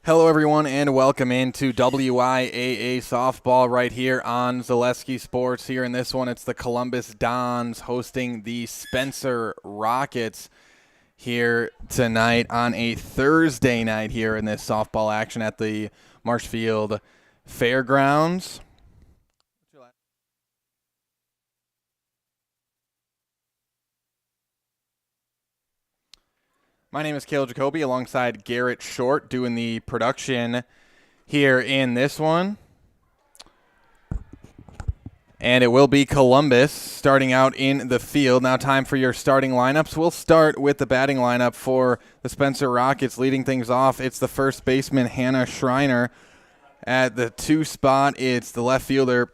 Hello, everyone, and welcome into WIAA softball right here on Zaleski Sports. Here in this one, it's the Columbus Dons hosting the Spencer Rockets here tonight on a Thursday night here in this softball action at the Marshfield Fairgrounds. My name is Cale Jacoby alongside Garrett Short doing the production here in this one. And it will be Columbus starting out in the field. Now time for your starting lineups. We'll start with the batting lineup for the Spencer Rockets. Leading things off, it's the first baseman, Hannah Schreiner. At the 2 spot, it's the left fielder,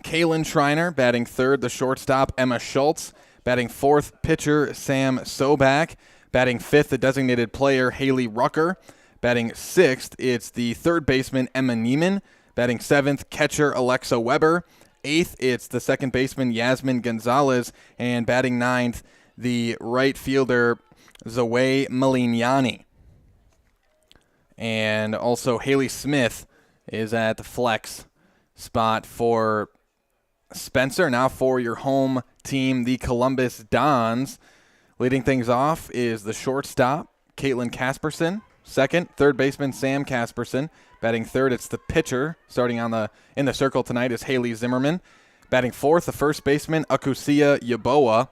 Kaylin Schreiner. Batting third, the shortstop, Emma Schultz. Batting fourth, pitcher, Sam Sobak. Batting fifth, the designated player, Haley Rucker. Batting sixth, it's the third baseman, Emma Neiman. Batting seventh, catcher, Alexa Weber. Eighth, it's the second baseman, Yasmin Gonzalez. And batting ninth, the right fielder, Zoe Malignani. And also Haley Smith is at the flex spot for Spencer. Now for your home team, the Columbus Dons. Leading things off is the shortstop, Caitlin Casperson. Second, third baseman, Sam Casperson. Batting third, it's the pitcher. Starting in the circle tonight is Haley Zimmerman. Batting fourth, the first baseman, Akusia Yaboa.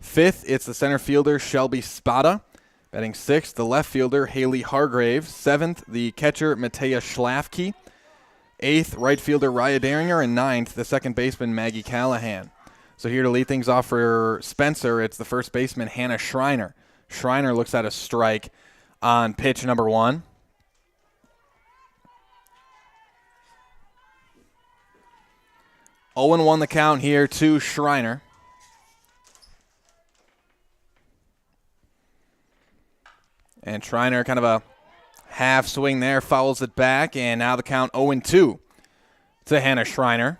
Fifth, it's the center fielder, Shelby Spada. Batting sixth, the left fielder, Haley Hargraves. Seventh, the catcher, Matea Schlafke. Eighth, right fielder, Raya Daringer. And ninth, the second baseman, Maggie Callahan. So here to lead things off for Spencer, it's the first baseman, Hannah Schreiner. Schreiner looks at a strike on pitch number 1. Oh and 1 the count here to Schreiner. And Schreiner kind of a half swing there, fouls it back, and now the count 0 and 2 to Hannah Schreiner.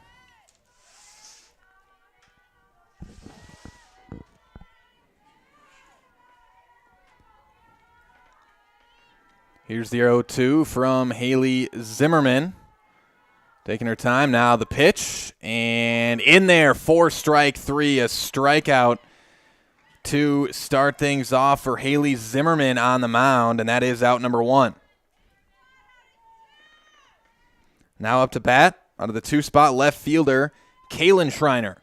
Here's the 0-2 from Haley Zimmerman. Taking her time. Now the pitch. And in there, 4-strike 3. A strikeout to start things off for Haley Zimmerman on the mound. And that is out number 1. Now up to bat. Out of the 2-spot, left fielder, Kaylin Schreiner.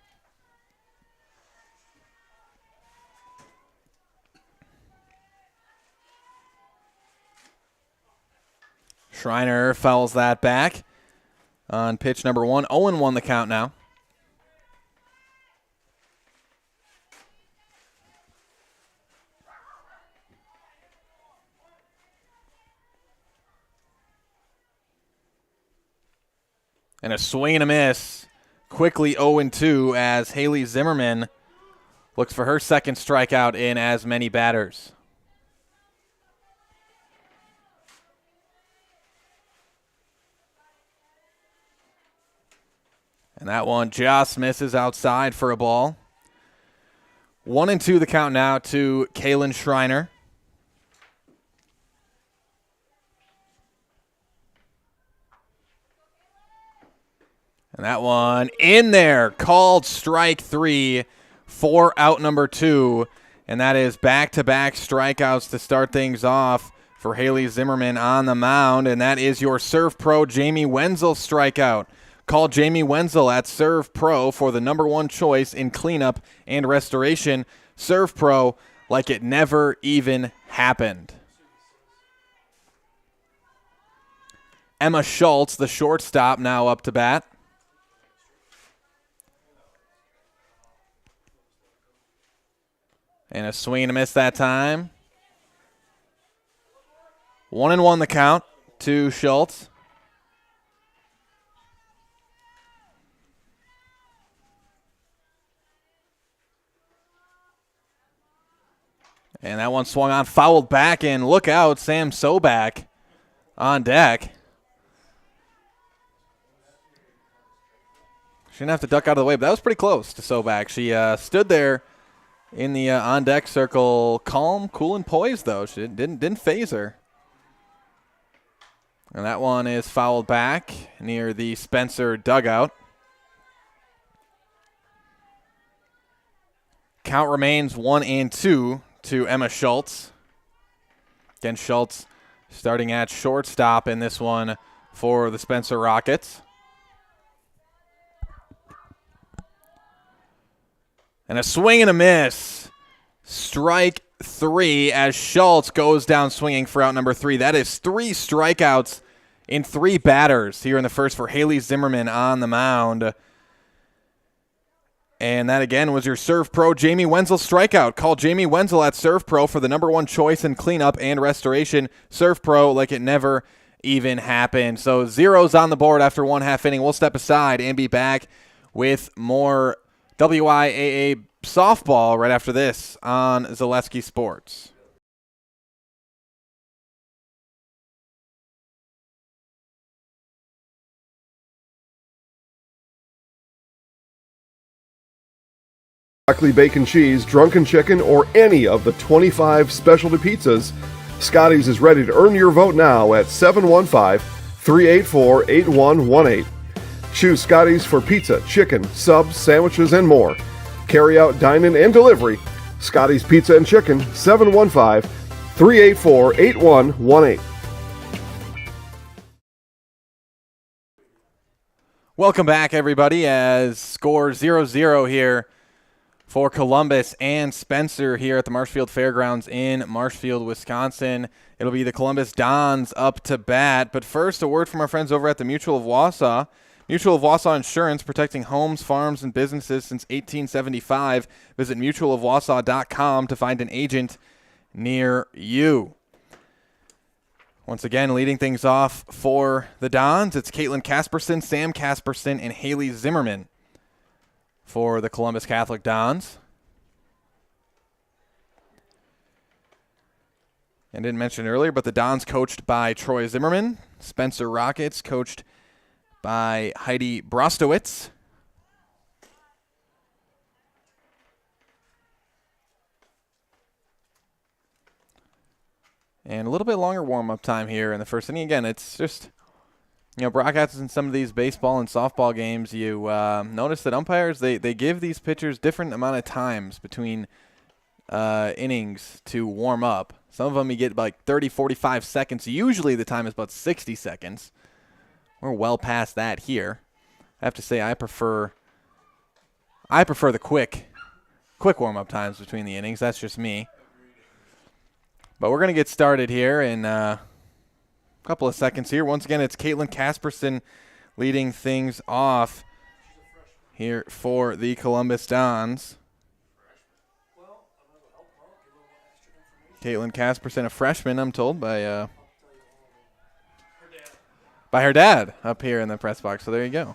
Schreiner fouls that back on pitch number 1. 0-1 the count now. And a swing and a miss. Quickly 0-2 as Haley Zimmerman looks for her second strikeout in as many batters. And that one just misses outside for a ball. 1-2 the count now to Kaylin Schreiner. And that one in there, called strike 3 for out number 2. And that is back-to-back strikeouts to start things off for Haley Zimmerman on the mound. And that is your Serve Pro Jamie Wenzel strikeout. Call Jamie Wenzel at Serve Pro for the number 1 choice in cleanup and restoration. Serve Pro like it never even happened. Emma Schultz, the shortstop, now up to bat. And a swing and a miss that time. 1-1 the count to Schultz. And that one swung on, fouled back, and look out, Sam Sobak on deck. She didn't have to duck out of the way, but that was pretty close to Sobak. She stood there in the on-deck circle, calm, cool, and poised, though. She didn't phase her. And that one is fouled back near the Spencer dugout. Count remains 1-2 to Emma Schultz. Again, Schultz starting at shortstop in this one for the Spencer Rockets. And a swing and a miss. Strike 3 as Schultz goes down swinging for out number 3. That is 3 strikeouts in 3 batters here in the first for Haley Zimmerman on the mound. And that, again, was your Serve Pro Jamie Wenzel strikeout. Call Jamie Wenzel at Serve Pro for the #1 choice in cleanup and restoration. Serve Pro like it never even happened. So 0s on the board after 1/2 inning. We'll step aside and be back with more WIAA softball right after this on Zaleski Sports. Broccoli, bacon, cheese, drunken chicken, or any of the 25 specialty pizzas, Scotty's is ready to earn your vote now at 715-384-8118. Choose Scotty's for pizza, chicken, subs, sandwiches, and more. Carry out, dine-in, and delivery. Scotty's Pizza and Chicken, 715-384-8118. Welcome back, everybody, as score 0-0 here for Columbus and Spencer here at the Marshfield Fairgrounds in Marshfield, Wisconsin. It'll be the Columbus Dons up to bat. But first, a word from our friends over at the Mutual of Wausau. Mutual of Wausau Insurance, protecting homes, farms, and businesses since 1875. Visit mutualofwausau.com to find an agent near you. Once again, leading things off for the Dons, it's Caitlin Casperson, Sam Casperson, and Haley Zimmerman for the Columbus Catholic Dons. And didn't mention earlier, but the Dons coached by Troy Zimmerman. Spencer Rockets coached by Heidi Brostowitz. And a little bit longer warm-up time here in the first inning. Again, it's just, broadcasters in some of these baseball and softball games, you notice that umpires, they give these pitchers different amount of times between innings to warm up. Some of them you get like 30, 45 seconds. Usually the time is about 60 seconds. We're well past that here. I have to say I prefer the quick warm-up times between the innings. That's just me. But we're going to get started here in a couple of seconds here. Once again, it's Caitlin Casperson leading things off here for the Columbus Dons. Caitlin Casperson, a freshman, I'm told, by her dad up here in the press box. So there you go.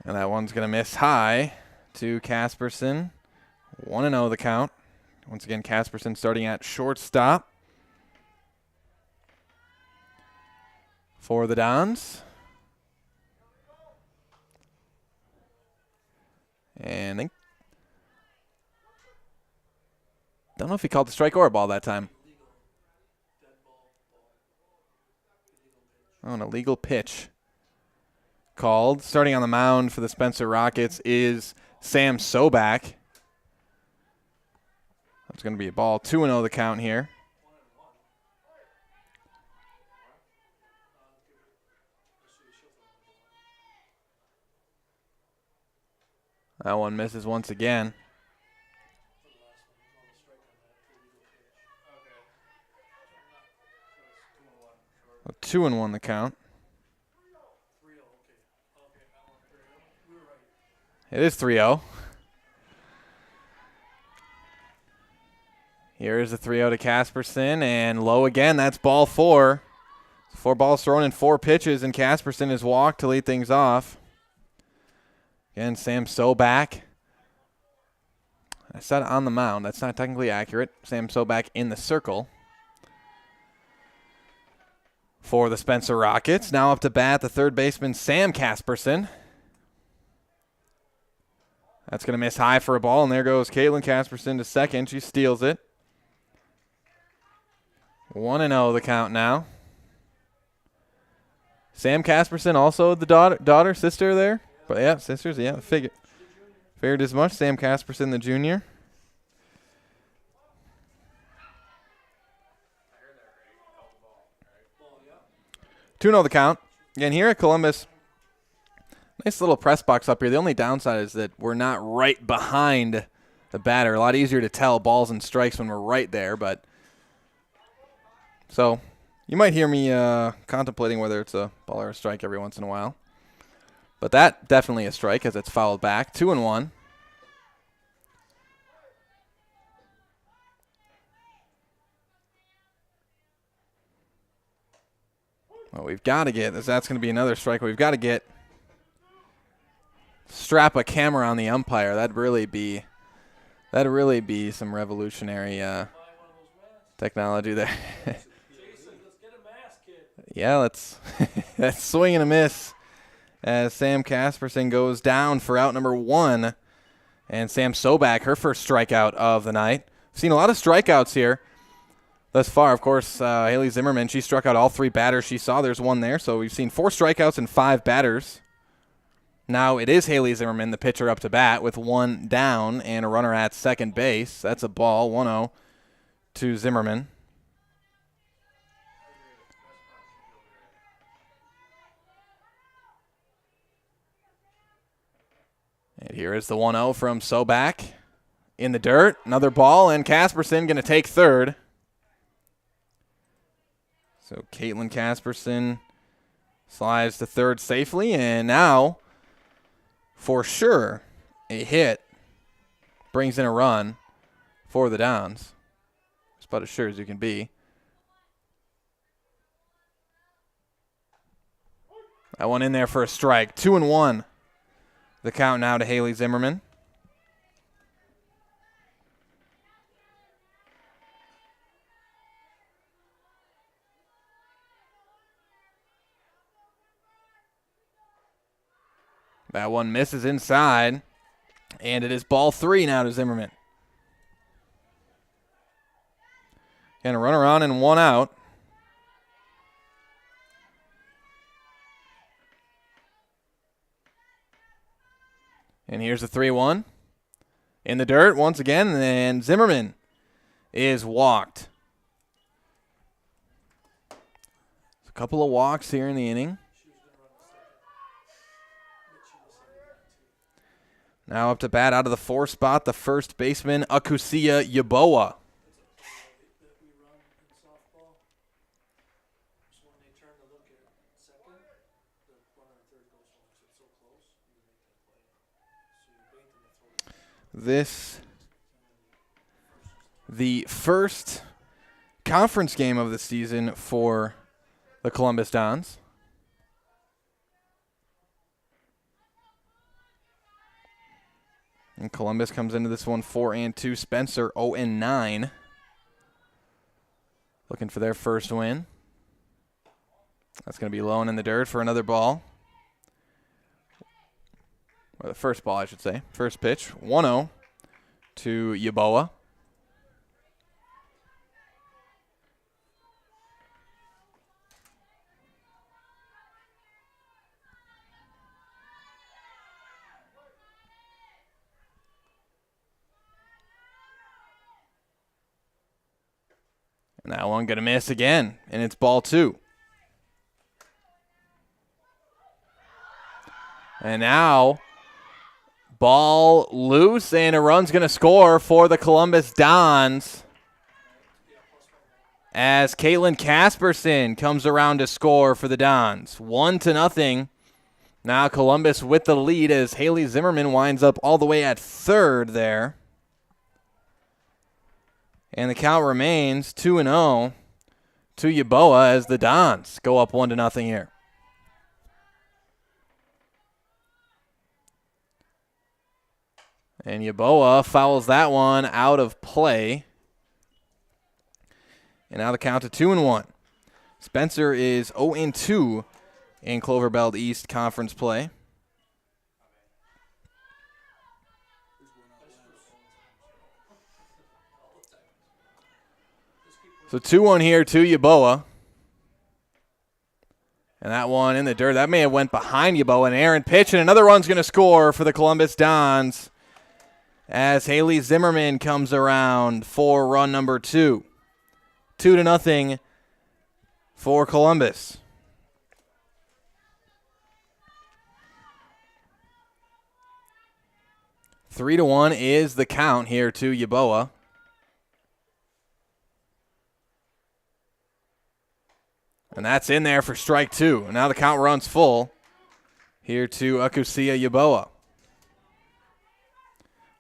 And that one's going to miss high to Casperson. 1-0 the count. Once again, Casperson starting at shortstop for the Dons. And I don't know if he called the strike or a ball that time. Oh, an illegal pitch called. Starting on the mound for the Spencer Rockets is Sam Sobak. It's going to be a ball. 2-0 the count here. That one misses once again. 2-1 the count. It is 3-0. Here is the 3-0 to Casperson, and low again. That's ball 4. 4 balls thrown in 4 pitches, and Casperson is walked to lead things off. Again, Sam Sobak. I said on the mound. That's not technically accurate. Sam Sobak in the circle for the Spencer Rockets. Now up to bat, the third baseman, Sam Casperson. That's going to miss high for a ball, and there goes Caitlin Casperson to second. She steals it. 1-0 the count now. Sam Casperson, also the daughter, sister there. But yeah, sisters, yeah, figured as much. Sam Casperson, the junior. Two 0 the count. Again, here at Columbus, nice little press box up here. The only downside is that we're not right behind the batter. A lot easier to tell balls and strikes when we're right there. But so you might hear me contemplating whether it's a ball or a strike every once in a while. But that definitely a strike as it's fouled back. 2-1. Well, we've got to get, that's going to be another strike. We've got to strap a camera on the umpire. That'd really be some revolutionary technology there. Yeah, let's swing and a miss as Sam Casperson goes down for out number 1. And Sam Sobak, her first strikeout of the night. We've seen a lot of strikeouts here thus far. Of course, Haley Zimmerman, she struck out all 3 batters she saw. There's 1 there. So we've seen 4 strikeouts and 5 batters. Now it is Haley Zimmerman, the pitcher, up to bat with 1 down and a runner at second base. That's a ball, 1-0 to Zimmerman. And here is the 1-0 from Sobak. In the dirt, another ball, and Casperson going to take third. So Caitlin Casperson slides to third safely, and now, for sure, a hit brings in a run for the Dons. It's about as sure as you can be. That one in there for a strike. 2-1. The count now to Haley Zimmerman. That one misses inside, and it is ball 3 now to Zimmerman. And a runner on and 1 out. And here's the 3-1. In the dirt once again, and Zimmerman is walked. A couple of walks here in the inning. Now up to bat out of the 4 spot, the first baseman, Akusia Yaboa. This, the first conference game of the season for the Columbus Dons. And Columbus comes into this one 4-2. Spencer 0-9. Looking for their first win. That's going to be low and in the dirt for another ball. Or the first ball, I should say. First pitch, 1-0 to Yaboa. And that one going to miss again, and it's ball 2. And now, ball loose, and a run's going to score for the Columbus Dons as Caitlin Casperson comes around to score for the Dons. 1-0. Now Columbus with the lead as Haley Zimmerman winds up all the way at third there. And the count remains 2-0 to Yaboa as the Dons go up 1-0 here. And Yaboa fouls that one out of play. And now the count to 2-1. Spencer is 0-2 in Clover Belt East Conference play. So 2-1 here to Yeboah. And that one in the dirt. That may have went behind Yeboah. And Aaron pitch, and another run's going to score for the Columbus Dons as Haley Zimmerman comes around for run number 2. 2-0 for Columbus. Three to 1 is the count here to Yeboah. And that's in there for strike 2. Now the count runs full here to Akusia Yeboah.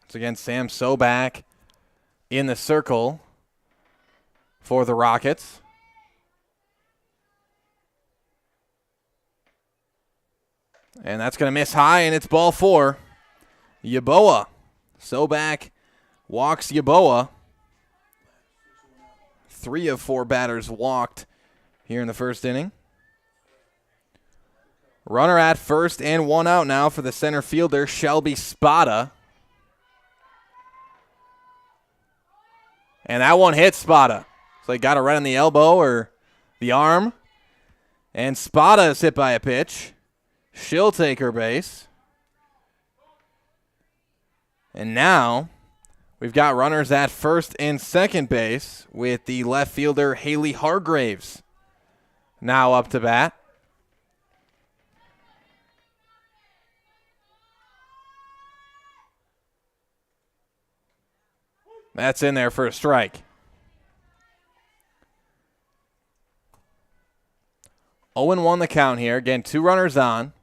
Once again, Sam Sobak in the circle for the Rockets. And that's going to miss high, and it's ball 4. Yeboah. Sobak walks Yeboah. 3 of 4 batters walked here in the first inning. Runner at first and 1 out now for the center fielder, Shelby Spada. And that one hit Spada. So he got it right on the elbow or the arm. And Spada is hit by a pitch. She'll take her base. And now we've got runners at first and second base with the left fielder Haley Hargraves now up to bat. That's in there for a strike. 0-1 the count here. Again, 2 runners on.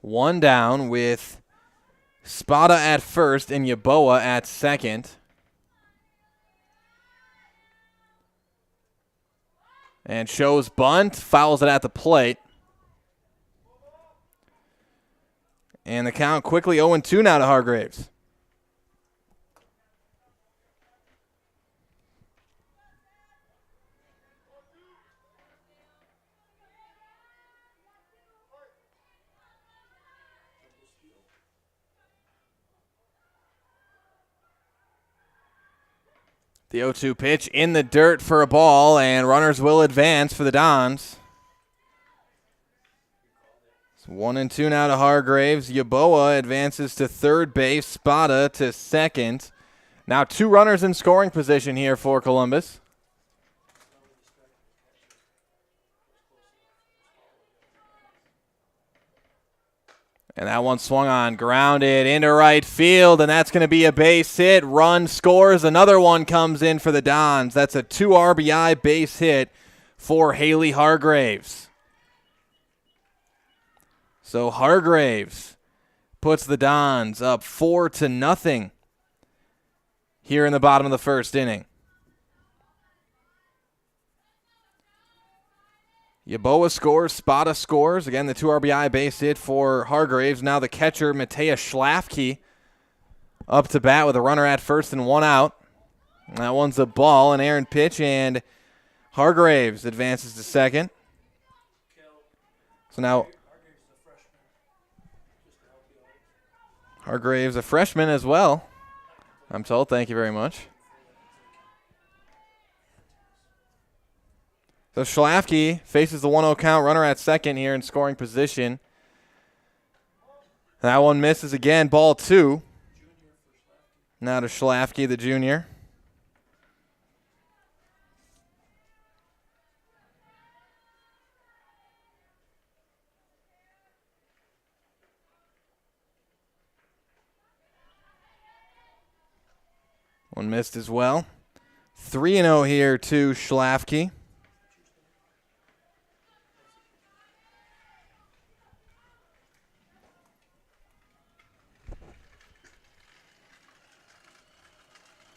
1 down with Spada at first and Yeboah at second. And shows bunt, fouls it at the plate. And the count quickly 0-2 now to Hargraves. The 0-2 pitch in the dirt for a ball, and runners will advance for the Dons. It's 1-2 now to Hargraves. Yeboah advances to third base. Spada to second. Now 2 runners in scoring position here for Columbus. And that one swung on, grounded into right field, and that's going to be a base hit. Run scores. Another one comes in for the Dons. That's a 2 RBI base hit for Haley Hargraves. So Hargraves puts the Dons up 4-0 here in the bottom of the first inning. Yeboah scores, Spada scores. Again, the 2 RBI base hit for Hargraves. Now the catcher, Matea Schlafke, up to bat with a runner at first and 1 out. That one's a ball, an errant pitch, and Hargraves advances to second. So now Hargraves, a freshman as well, I'm told. Thank you very much. So Schlafke faces the 1-0 count, runner at second here in scoring position. That one misses again, ball 2. Now to Schlafke, the junior. One missed as well. 3-0 here to Schlafke.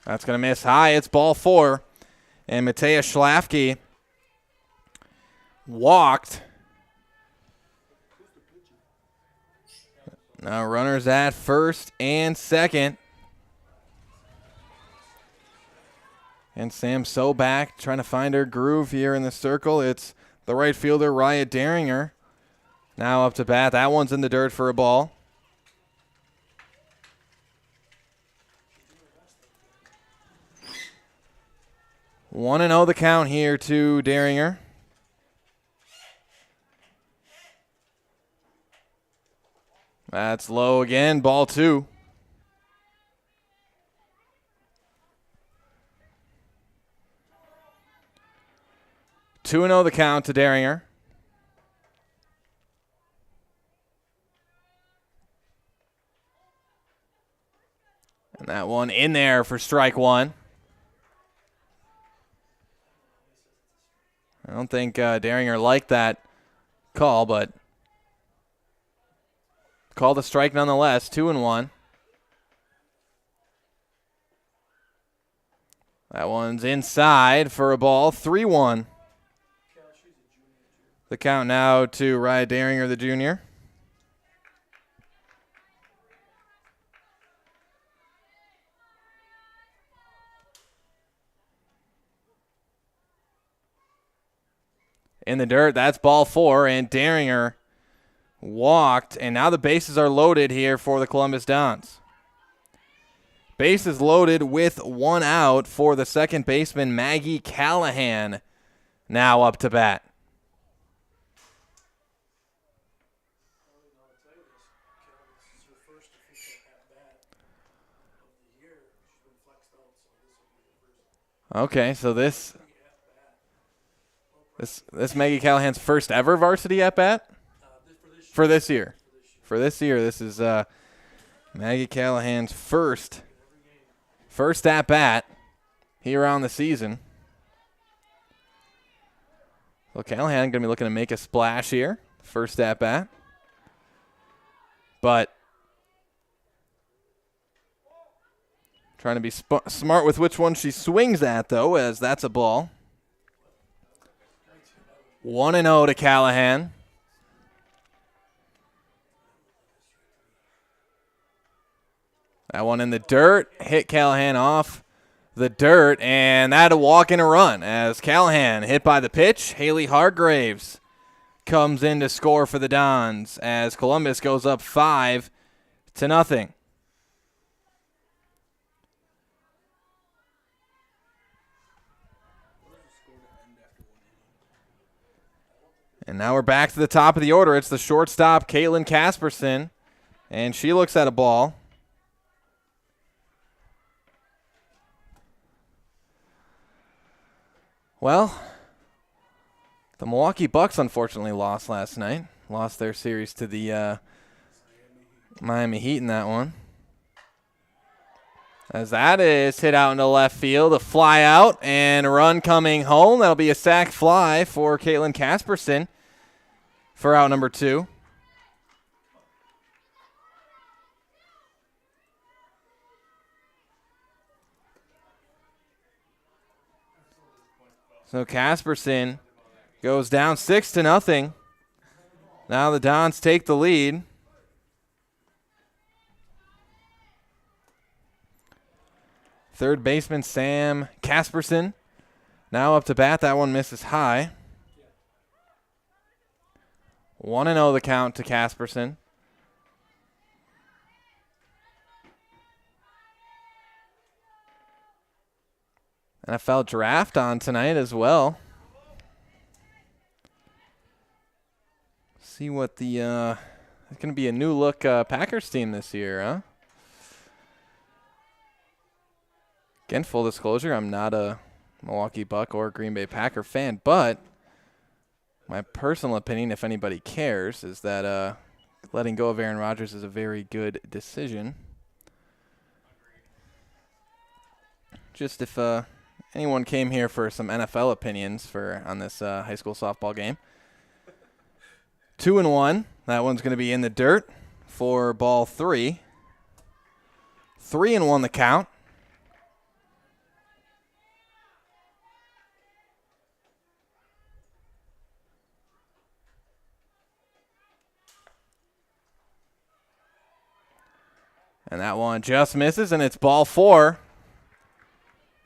That's going to miss high. It's ball 4. And Matea Schlafke walked. Now runners at first and second. And Sam Sobak trying to find her groove here in the circle. It's the right fielder, Raya Daringer, now up to bat. That one's in the dirt for a ball. 1-0 the count here to Daringer. That's low again, ball 2. Two and 0 the count to Daringer. And that one in there for strike 1. I don't think Daringer liked that call, but called a strike nonetheless. 2-1. That one's inside for a ball. 3-1. The count now to Ryan Daringer, the junior. In the dirt, that's ball 4, and Daringer walked, and now the bases are loaded here for the Columbus Dons. Bases loaded with 1 out for the second baseman, Maggie Callahan, now up to bat. Okay, so this Maggie Callahan's first ever varsity at bat for this year. For this year, this is Maggie Callahan's first at bat here on the season. So Callahan going to be looking to make a splash here, first at bat, but trying to be smart with which one she swings at, though, as that's a ball. 1-0 to Callahan. That one in the dirt, hit Callahan off the dirt, and that a walk and a run as Callahan hit by the pitch. Haley Hargraves comes in to score for the Dons as Columbus goes up 5-0. And now we're back to the top of the order. It's the shortstop, Caitlin Casperson, and she looks at a ball. Well, the Milwaukee Bucks unfortunately lost last night. Lost their series to the Miami Heat in that one. As that is hit out into left field, a fly out and a run coming home. That'll be a sac fly for Caitlin Casperson for out number 2. So Casperson goes down 6-0. Now the Dons take the lead. Third baseman Sam Casperson now up to bat. That one misses high. 1-0 the count to Casperson. NFL draft on tonight as well. See what the it's going to be a new look Packers team this year, huh? Again, full disclosure, I'm not a Milwaukee Buck or Green Bay Packer fan, but my personal opinion, if anybody cares, is that letting go of Aaron Rodgers is a very good decision. Just if anyone came here for some NFL opinions on this high school softball game. 2-1. That one's going to be in the dirt for ball 3. 3-1 the count. And that one just misses, and it's ball 4.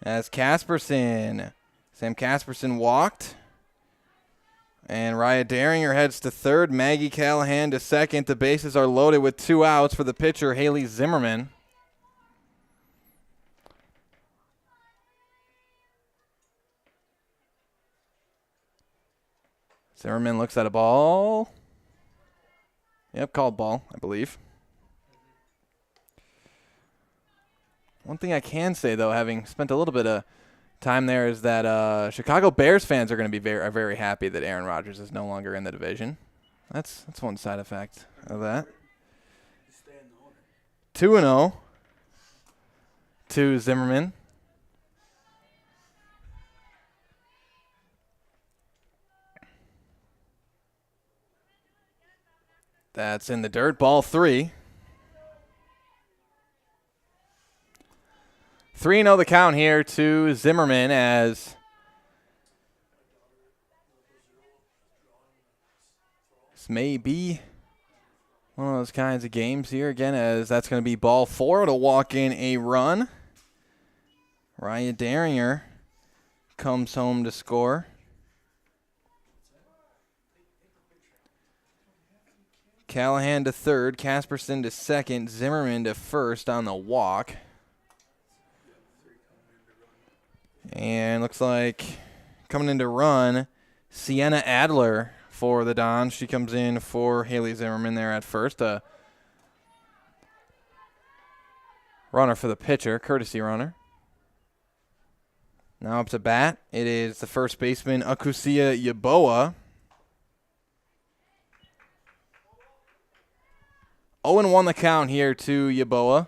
As Sam Casperson walked. And Raya Daringer heads to third. Maggie Callahan to second. The bases are loaded with 2 outs for the pitcher, Haley Zimmerman. Zimmerman looks at a ball. Yep, called ball, I believe. One thing I can say, though, having spent a little bit of time there, is that Chicago Bears fans are going to be very happy that Aaron Rodgers is no longer in the division. That's one side effect of that. 2-0 to Zimmerman. That's in the dirt. Ball 3. 3-0 the count here to Zimmerman, as this may be one of those kinds of games here again, as that's going to be ball 4 to walk in a run. Ryan Daringer comes home to score. Callahan to third, Casperson to second, Zimmerman to first on the walk. And looks like coming in to run, Sienna Adler for the Dons. She comes in for Haley Zimmerman there at first. A runner for the pitcher, courtesy runner. Now up to bat, it is the first baseman, Akusia Yeboah. 0-1 the count here to Yeboah.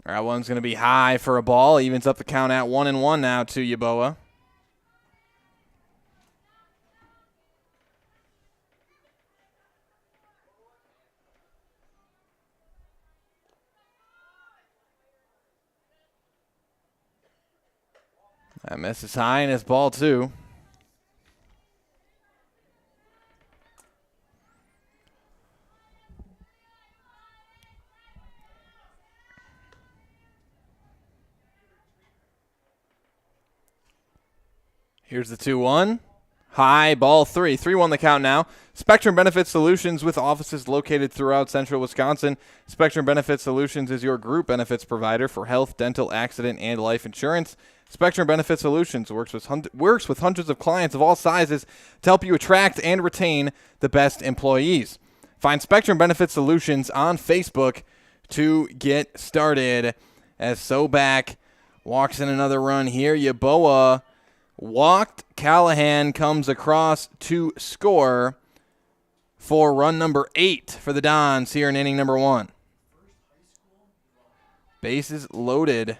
That one's going to be high for a ball. Evens up the count at 1-1 now to Yeboah. That misses high, and it's ball 2. Here's the 2-1. High, ball 3. 3-1 the count now. Spectrum Benefit Solutions, with offices located throughout central Wisconsin. Spectrum Benefit Solutions is your group benefits provider for health, dental, accident, and life insurance. Spectrum Benefit Solutions works with hundreds of clients of all sizes to help you attract and retain the best employees. Find Spectrum Benefit Solutions on Facebook to get started. As Sobak walks in another run here, Yeboah walked. Callahan comes across to score for run number 8 for the Dons here in inning number 1. Bases loaded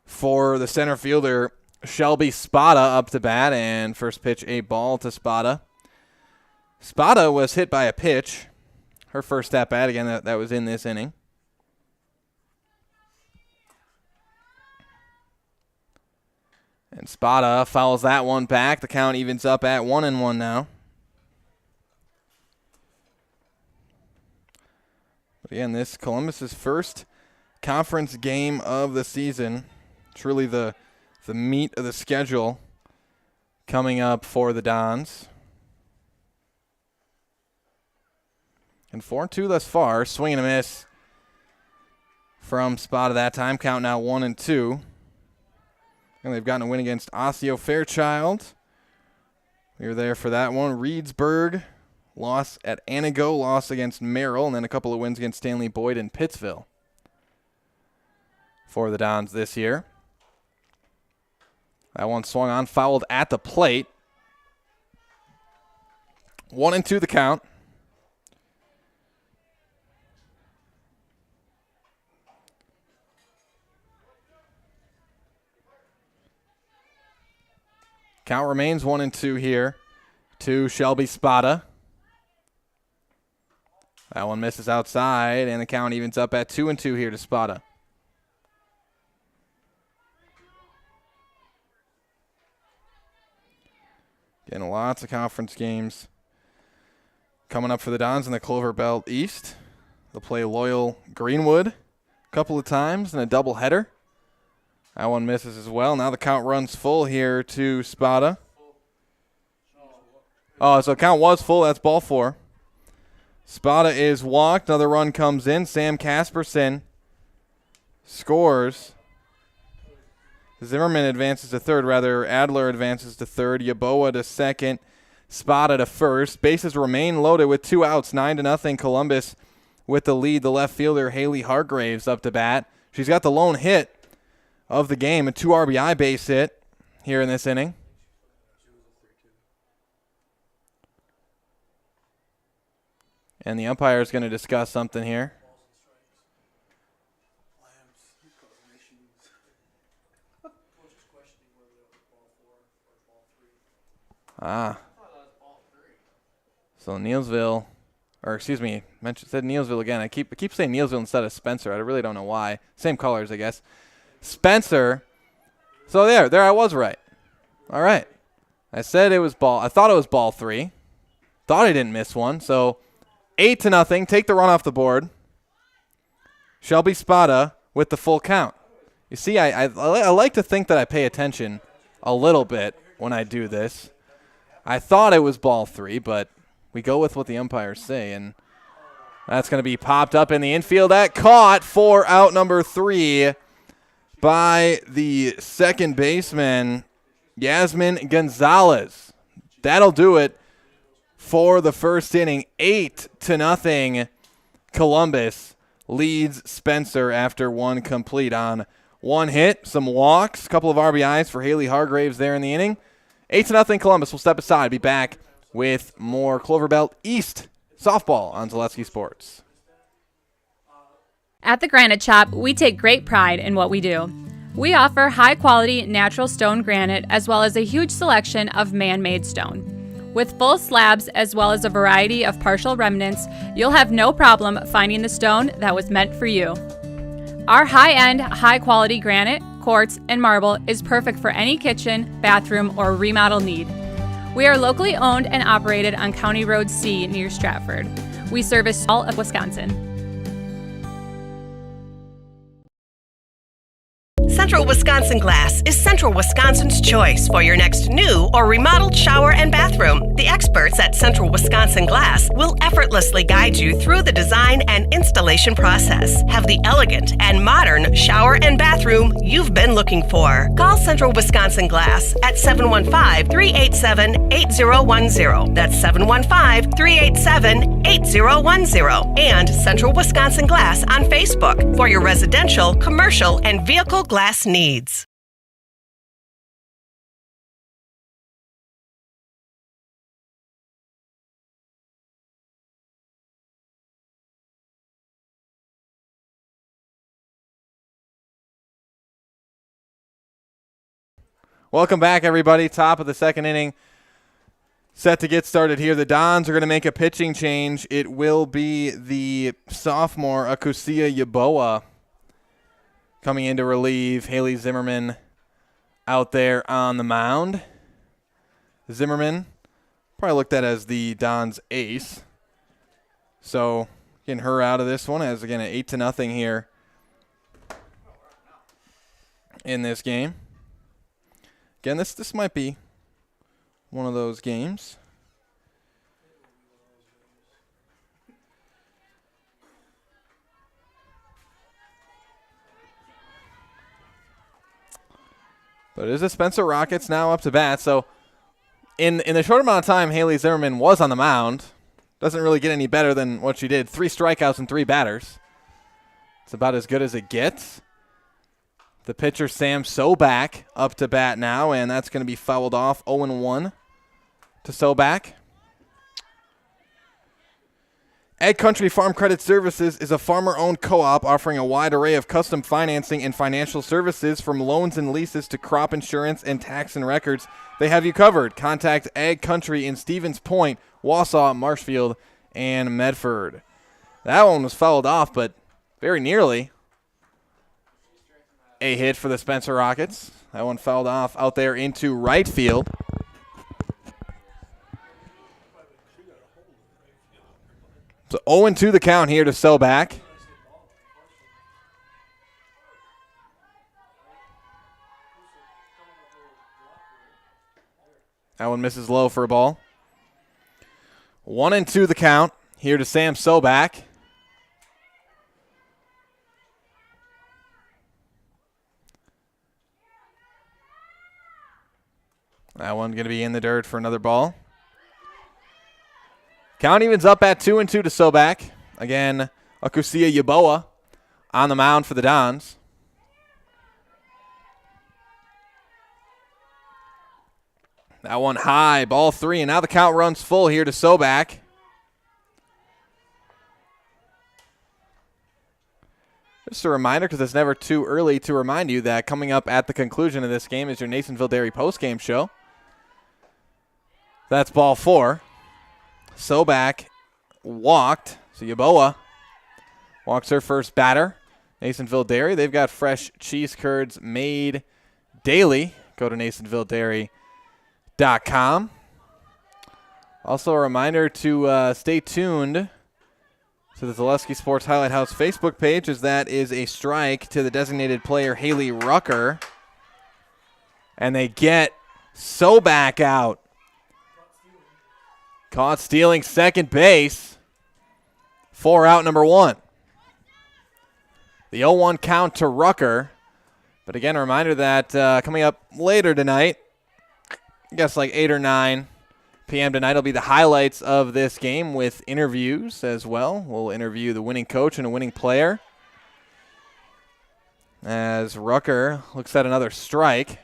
for the center fielder, Shelby Spada, up to bat, and first pitch a ball to Spada. Spada was hit by a pitch. Her first at bat, again, that was in this inning. And Spada fouls that one back. The count evens up at 1-1 now. But again, this Columbus's first conference game of the season. Truly the meat of the schedule coming up for the Dons. And 4-2 thus far. Swing and a miss from Spada that time. Count now 1-2. And they've gotten a win against Osseo Fairchild. We were there for that one. Reedsburg, loss at Anago, loss against Merrill, and then a couple of wins against Stanley Boyd and Pittsville for the Dons this year. That one swung on, fouled at the plate. 1-2 the count. Count remains 1-2 here to Shelby Spada. That one misses outside, and the count evens up at 2-2 here to Spada. Getting lots of conference games coming up for the Dons in the Clover Belt East. They'll play Loyal Greenwood a couple of times in a doubleheader. That one misses as well. Now the count runs full here to Spada. Oh, so count was full. That's ball 4. Spada is walked. Another run comes in. Sam Casperson scores. Zimmerman advances to third. Rather, Adler advances to third. Yeboah to second. Spada to first. Bases remain loaded with 2 outs. 9-0 Columbus with the lead. The left fielder, Haley Hargraves, up to bat. She's got the lone hit of the game, a 2 RBI base hit here in this inning. And the umpire is going to discuss something here. So Neilsville, or excuse me, said Neilsville again. I keep saying Neilsville instead of Spencer. I really don't know why. Same colors, I guess. Spencer. So there I was right. All right. I said it was ball. I thought it was ball 3. Thought I didn't miss one. So 8-0. Take the run off the board. Shelby Spada with the full count. You see, I like to think that I pay attention a little bit when I do this. I thought it was ball 3, but we go with what the umpires say, and that's going to be popped up in the infield. That caught for out number 3 by the second baseman, Yasmin Gonzalez. That'll do it for the first inning. 8-0. Columbus leads Spencer after 1 complete on 1 hit, some walks, a couple of RBIs for Haley Hargraves there in the inning. 8-0 Columbus. Will step aside. Be back with more Clover Belt East softball on Zaleski Sports. At the Granite Shop, we take great pride in what we do. We offer high-quality natural stone granite as well as a huge selection of man-made stone. With full slabs as well as a variety of partial remnants, you'll have no problem finding the stone that was meant for you. Our high-end, high-quality granite, quartz, and marble is perfect for any kitchen, bathroom, or remodel need. We are locally owned and operated on County Road C near Stratford. We service all of Wisconsin. Central Wisconsin Glass is Central Wisconsin's choice for your next new or remodeled shower and bathroom. The experts at Central Wisconsin Glass will effortlessly guide you through the design and installation process. Have the elegant and modern shower and bathroom you've been looking for. Call Central Wisconsin Glass at 715-387-8010. That's 715-387-8010. And Central Wisconsin Glass on Facebook for your residential, commercial, and vehicle glass needs. Welcome back, everybody. Top of the second inning. Set to get started here. The Dons are going to make a pitching change. It will be the sophomore Akusia Yeboah coming in to relieve Haley Zimmerman out there on the mound. Zimmerman, probably looked at as the Dons' ace. So getting her out of this one as, again, an 8-0 here in this game. Again, this might be one of those games. But it is the Spencer Rockets now up to bat. So in the short amount of time Haley Zimmerman was on the mound, doesn't really get any better than what she did. 3 strikeouts and 3 batters. It's about as good as it gets. The pitcher, Sam Sobak, up to bat now, and that's going to be fouled off. 0-1 to Sobak. Ag Country Farm Credit Services is a farmer-owned co-op offering a wide array of custom financing and financial services from loans and leases to crop insurance and tax and records. They have you covered. Contact Ag Country in Stevens Point, Wausau, Marshfield, and Medford. That one was fouled off, but very nearly a hit for the Spencer Rockets. That one fouled off out there into right field. So 0-2 the count here to Sobak. That one misses low for a ball. 1-2 the count here to Sam Sobak. That one going to be in the dirt for another ball. Count evens up at 2-2 to Sobak. Again, Akusia Yeboah on the mound for the Dons. That one high, ball 3, and now the count runs full here to Sobak. Just a reminder, because it's never too early to remind you that coming up at the conclusion of this game is your Nasonville Dairy postgame show. That's ball 4. Sobak walked, so Yeboah walks her first batter. Nasonville Dairy, they've got fresh cheese curds made daily. Go to NasonvilleDairy.com. Also a reminder to stay tuned to the Zaleski Sports Highlight House Facebook page, as that is a strike to the designated player Haley Rucker. And they get Sobak out. Caught stealing second base. 4 out, number 1. The 0-1 count to Rucker. But again, a reminder that coming up later tonight, I guess like 8 or 9 p.m. tonight will be the highlights of this game with interviews as well. We'll interview the winning coach and a winning player as Rucker looks at another strike.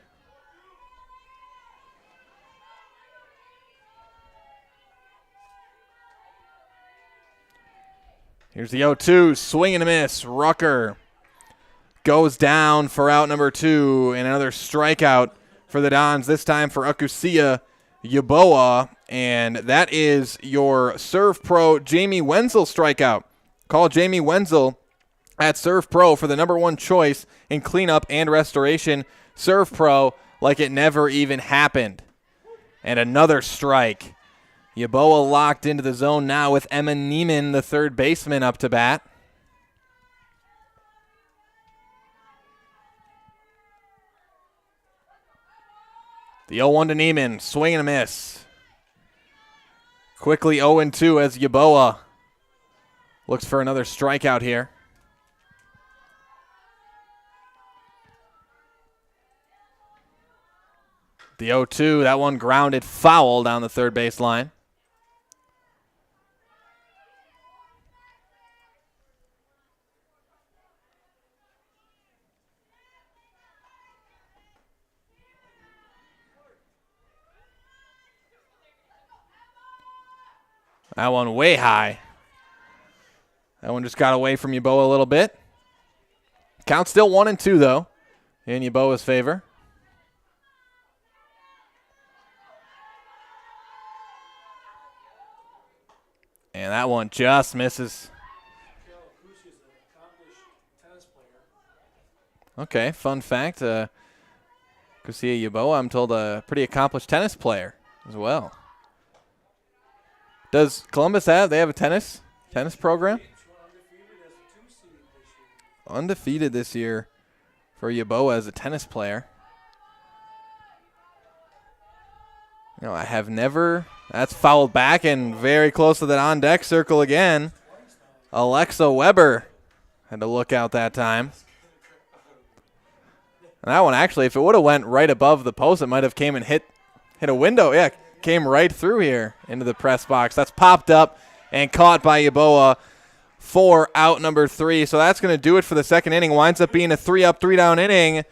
Here's the 0-2, swing and a miss. Rucker goes down for out number 2, and another strikeout for the Dons, this time for Akusia Yeboah, and that is your Serve Pro Jamie Wenzel strikeout. Call Jamie Wenzel at Serve Pro for the number 1 choice in cleanup and restoration. Serve Pro like it never even happened. And another strike. Yeboah locked into the zone now with Emma Neiman, the third baseman, up to bat. The 0-1 to Neiman, swing and a miss. Quickly 0-2 as Yeboah looks for another strikeout here. The 0-2, that one grounded foul down the third base line. That one way high. That one just got away from Yeboah a little bit. Count still 1-2 though, in Yeboah's favor. And that one just misses. Okay, fun fact. Kusia Yeboah, I'm told, a pretty accomplished tennis player as well. Does Columbus have a tennis program? Undefeated this year for Yeboah as a tennis player. No, I have never. That's fouled back and very close to that on-deck circle again. Alexa Weber had to look out that time. And that one, actually, if it would have went right above the post, it might have came and hit a window. Yeah, came right through here into the press box. That's popped up and caught by Yeboah for out number 3. So that's going to do it for the second inning. Winds up being a 3-up, 3-down inning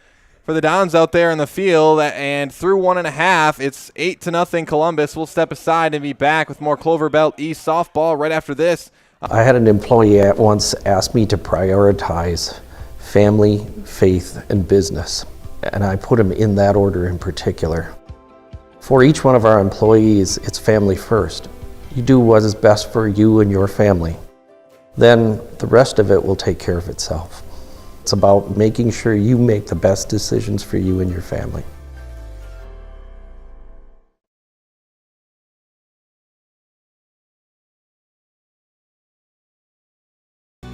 for the Dons out there in the field. And through 1.5, it's 8-0 Columbus. We'll step aside and be back with more Clover Belt East softball right after this. I had an employee at once ask me to prioritize family, faith, and business. And I put them in that order in particular. For each one of our employees, it's family first. You do what is best for you and your family. Then the rest of it will take care of itself. It's about making sure you make the best decisions for you and your family.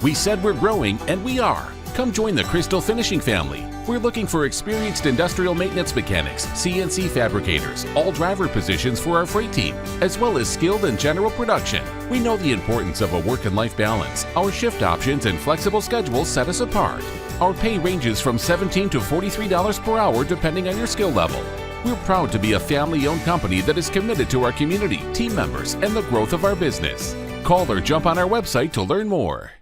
We said we're growing, and we are. Come join the Crystal Finishing family. We're looking for experienced industrial maintenance mechanics, CNC fabricators, all driver positions for our freight team, as well as skilled and general production. We know the importance of a work and life balance. Our shift options and flexible schedules set us apart. Our pay ranges from $17 to $43 per hour depending on your skill level. We're proud to be a family-owned company that is committed to our community, team members, and the growth of our business. Call or jump on our website to learn more.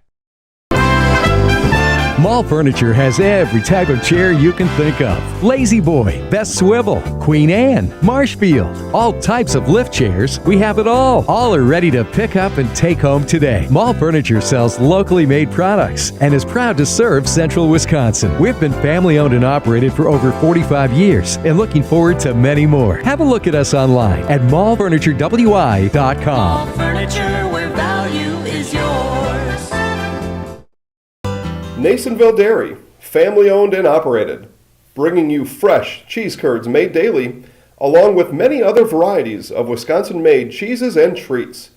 Mall Furniture has every type of chair you can think of. Lazy Boy, Best Swivel, Queen Anne, Marshfield, all types of lift chairs. We have it all. All are ready to pick up and take home today. Mall Furniture sells locally made products and is proud to serve Central Wisconsin. We've been family owned and operated for over 45 years and looking forward to many more. Have a look at us online at mallfurniturewi.com. Mall Furniture, where value is yours. Nasonville Dairy, family owned and operated, bringing you fresh cheese curds made daily, along with many other varieties of Wisconsin-made cheeses and treats.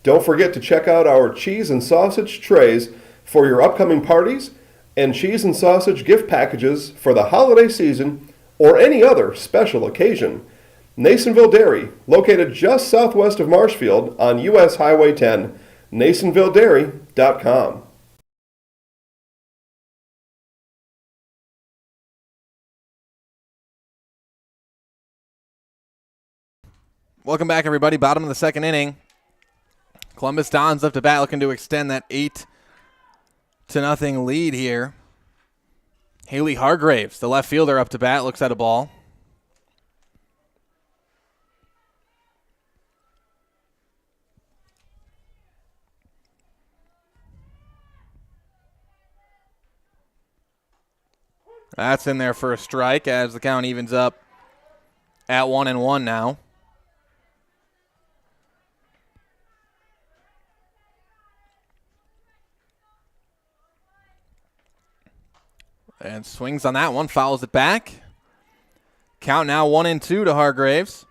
Don't forget to check out our cheese and sausage trays for your upcoming parties and cheese and sausage gift packages for the holiday season or any other special occasion. Nasonville Dairy, located just southwest of Marshfield on US Highway 10, nasonvilledairy.com. Welcome back, everybody. Bottom of the second inning. Columbus Dons up to bat, looking to extend that 8-0 lead here. Haley Hargraves, the left fielder, up to bat, looks at a ball. That's in there for a strike as the count evens up at 1-1 now. And swings on that one, fouls it back. Count now 1-2 to Hargraves.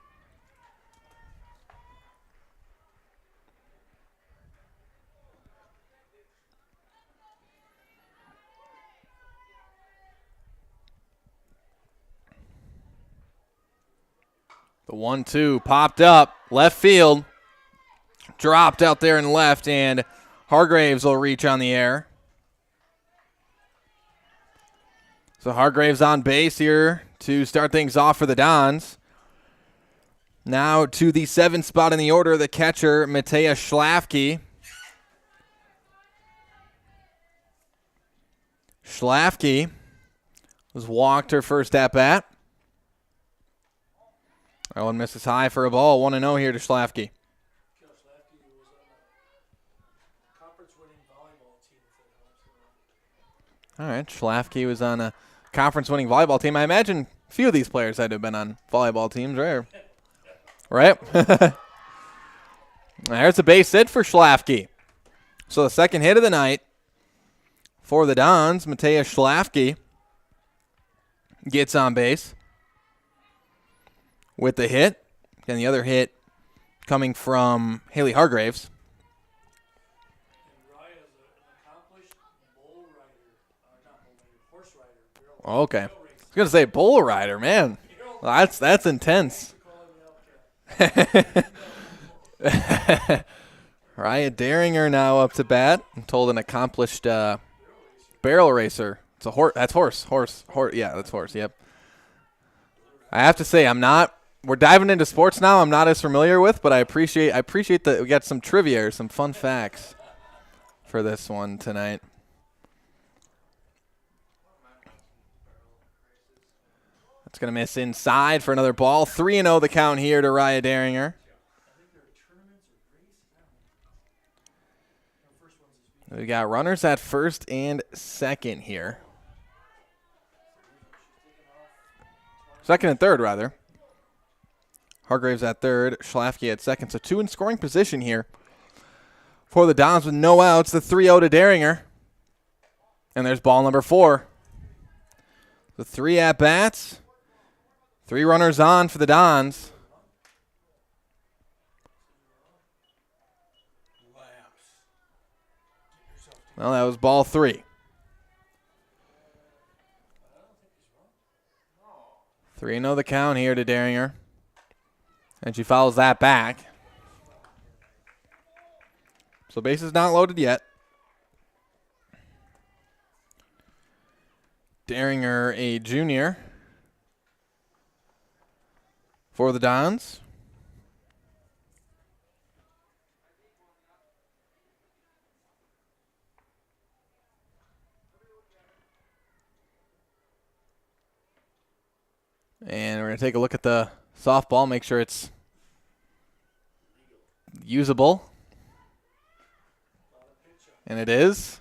The 1-2 popped up, left field. Dropped out there in left, and Hargraves will reach on the air. So Hargraves on base here to start things off for the Dons. Now to the 7th spot in the order, the catcher, Matea Schlafke. Schlafke was walked her first at-bat. That one misses high for a ball. 1-0 here to Schlafke. All right, Schlafke was on a conference-winning volleyball team. I imagine a few of these players had to have been on volleyball teams, right? Right? There's a base hit for Schlafke. So the second hit of the night for the Dons, Matea Schlafke gets on base with the hit. And the other hit coming from Haley Hargraves. Okay. I was going to say bull rider, man. That's intense. Raya Daringer now up to bat. I'm told an accomplished barrel racer. It's a horse. That's horse. Horse. Yeah, that's horse. Yep. I have to say, we're diving into sports now. I'm not as familiar with, but I appreciate that we got some trivia or some fun facts for this one tonight. It's going to miss inside for another ball. 3-0 the count here to Raya Daringer. We got runners at first and second here. Second and third, rather. Hargraves at third, Schlafke at second. So two in scoring position here for the Dons with no outs. The 3-0 to Daringer. And there's ball number 4. The 3 at-bats. 3 runners on for the Dons. Well, that was ball 3. 3-0 the count here to Derringer. And she fouls that back. So base is not loaded yet. Derringer, a junior for the Dons. And we're going to take a look at the softball, make sure it's usable. And it is.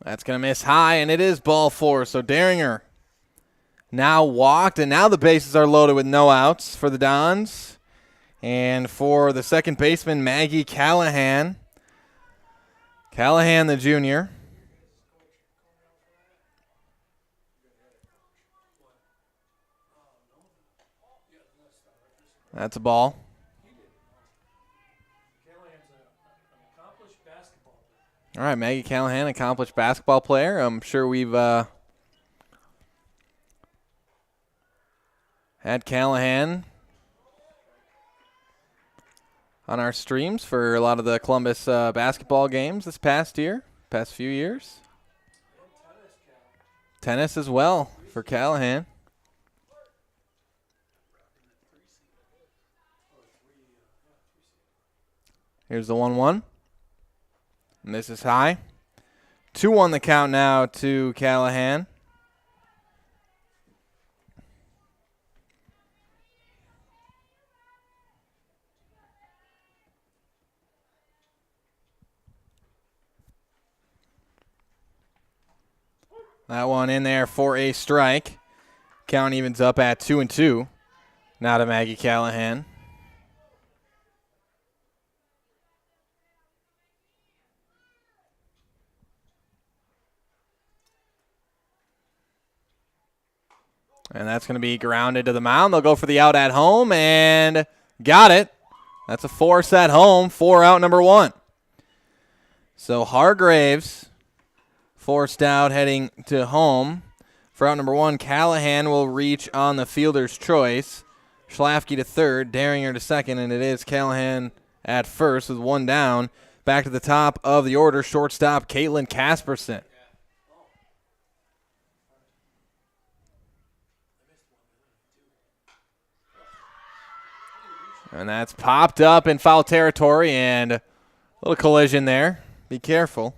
That's going to miss high, and it is ball 4. So Derringer now walked, and now the bases are loaded with no outs for the Dons. And for the second baseman, Maggie Callahan. Callahan, the junior. That's a ball. All right, Maggie Callahan, accomplished basketball player. I'm sure we've had Callahan on our streams for a lot of the Columbus basketball games this past few years. Tennis as well for Callahan. Here's the 1-1. And this is high. 2-1 the count now to Callahan. That one in there for a strike. Count evens up at 2-2. Now to Maggie Callahan. And that's going to be grounded to the mound. They'll go for the out at home and got it. That's a force at home for out number 1. So Hargraves forced out heading to home. For out number 1, Callahan will reach on the fielder's choice. Schlafke to third, Derringer to second, and it is Callahan at first with 1 down. Back to the top of the order, shortstop Caitlin Casperson. And that's popped up in foul territory, and a little collision there. Be careful.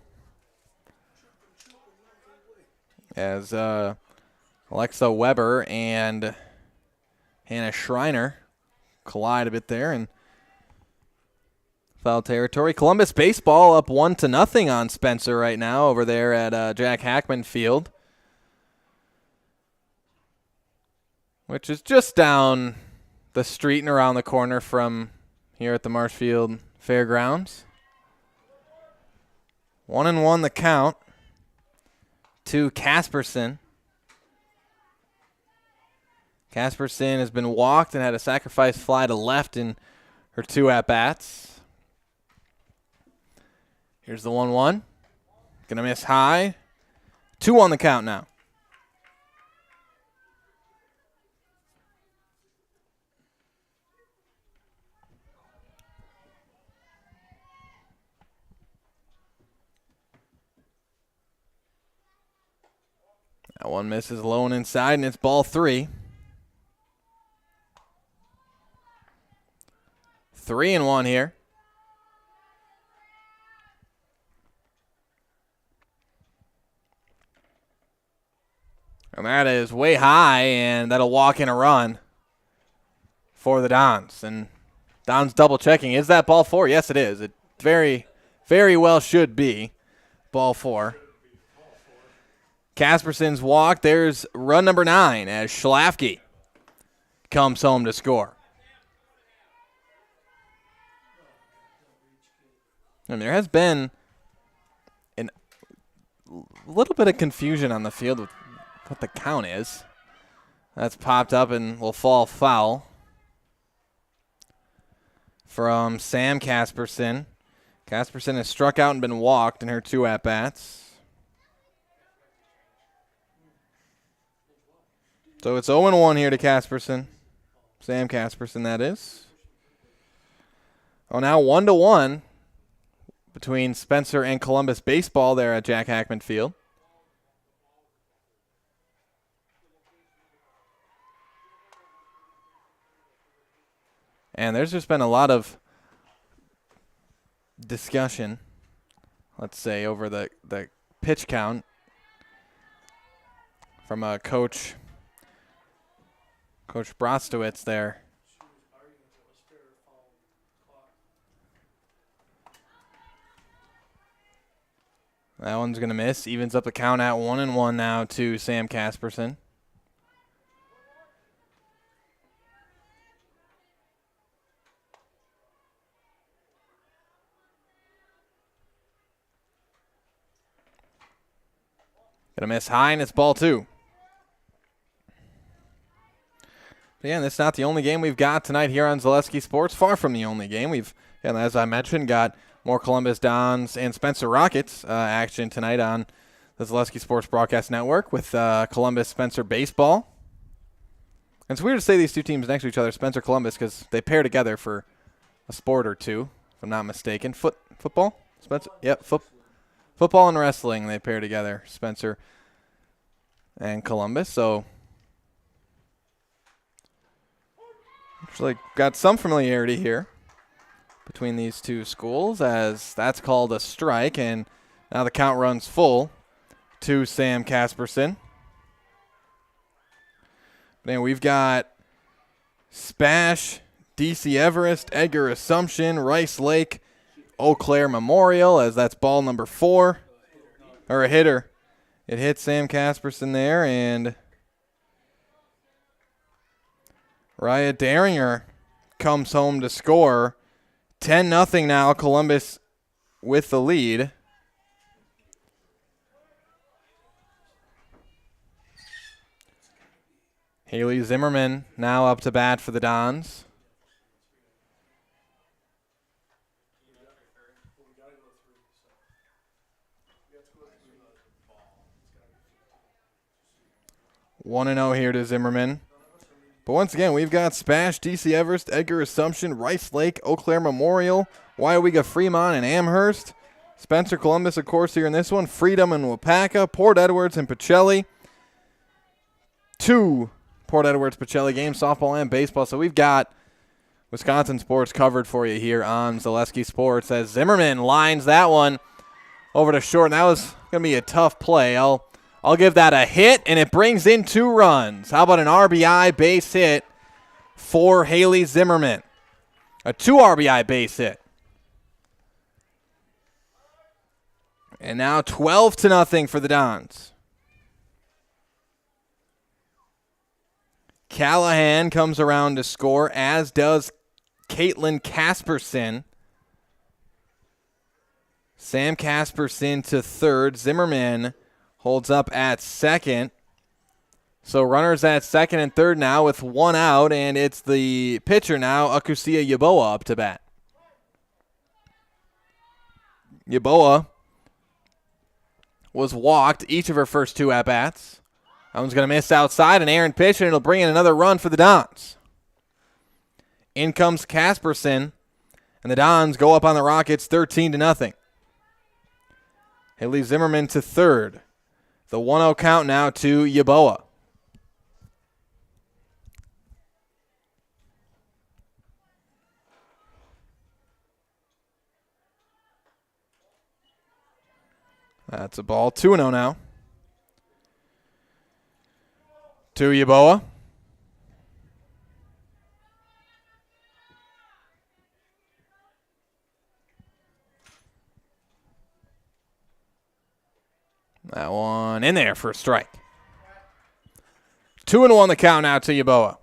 As Alexa Weber and Hannah Schreiner collide a bit there in foul territory. Columbus baseball up 1-0 on Spencer right now over there at Jack Hackman Field, which is just down the street and around the corner from here at the Marshfield Fairgrounds. 1-1 the count to Casperson. Casperson has been walked and had a sacrifice fly to left in her 2 at-bats. Here's the 1-1. Gonna miss high. 2 on the count now. That one misses low and inside, and it's ball 3. 3-1 here. And that is way high, and that'll walk in a run for the Dons. And Dons double checking. Is that ball 4? Yes, it is. It very, very well should be ball 4. Casperson's walk. There's run number 9 as Schlafke comes home to score. And there has been a little bit of confusion on the field with what the count is. That's popped up and will fall foul. from Sam Casperson. Casperson has struck out and been walked in her 2 at-bats. So it's 0-1 here to Casperson. Sam Casperson, that is. Oh, now 1-1 between Spencer and Columbus baseball there at Jack Hackman Field. And there's just been a lot of discussion, let's say, over the pitch count from Coach Brostowitz there. That one's going to miss. Evens up the count at 1-1 now to Sam Casperson. Going to miss high, and it's ball 2. Again, this is not the only game we've got tonight here on Zaleski Sports. Far from the only game. We've, as I mentioned, got more Columbus Dons and Spencer Rockets action tonight on the Zaleski Sports Broadcast Network with Columbus Spencer baseball. And it's weird to say these two teams next to each other, Spencer Columbus, because they pair together for a sport or two, if I'm not mistaken. Football? Spencer? Yep, football and wrestling, they pair together, Spencer and Columbus. So actually got some familiarity here between these two schools, as that's called a strike, and now the count runs full to Sam Casperson. Then we've got Spash, DC Everest, Edgar Assumption, Rice Lake, Eau Claire Memorial, as that's ball number 4, or a hitter. It hits Sam Casperson there, and Raya Daringer comes home to score. 10-0 now, Columbus with the lead. Haley Zimmerman now up to bat for the Dons. One 1-0 here to Zimmerman. But once again, we've got Spash, DC Everest, Edgar Assumption, Rice Lake, Eau Claire Memorial, Waiawega Fremont, and Amherst. Spencer Columbus, of course, here in this one. Freedom and Wapaka, Port Edwards and Pacelli. 2 Port Edwards Pacelli games, softball and baseball. So we've got Wisconsin sports covered for you here on Zaleski Sports, as Zimmerman lines that one over to short. And that was going to be a tough play. I'll give that a hit, and it brings in 2 runs. How about an RBI base hit for Haley Zimmerman? A 2 RBI base hit. And now 12-0 for the Dons. Callahan comes around to score, as does Caitlin Casperson. Sam Casperson to third. Zimmerman holds up at second. So runners at second and third now with 1 out, and it's the pitcher now, Akusia Yaboa, up to bat. Yaboa was walked each of her first 2 at-bats. That one's going to miss outside, an errant pitch, and it'll bring in another run for the Dons. In comes Casperson, and the Dons go up on the Rockets 13-0. Haley Zimmerman to third. The 1-0 count now to Yaboa. That's a ball. 2-0 now. To Yaboa. That one in there for a strike. 2-1 the count now to Yaboa.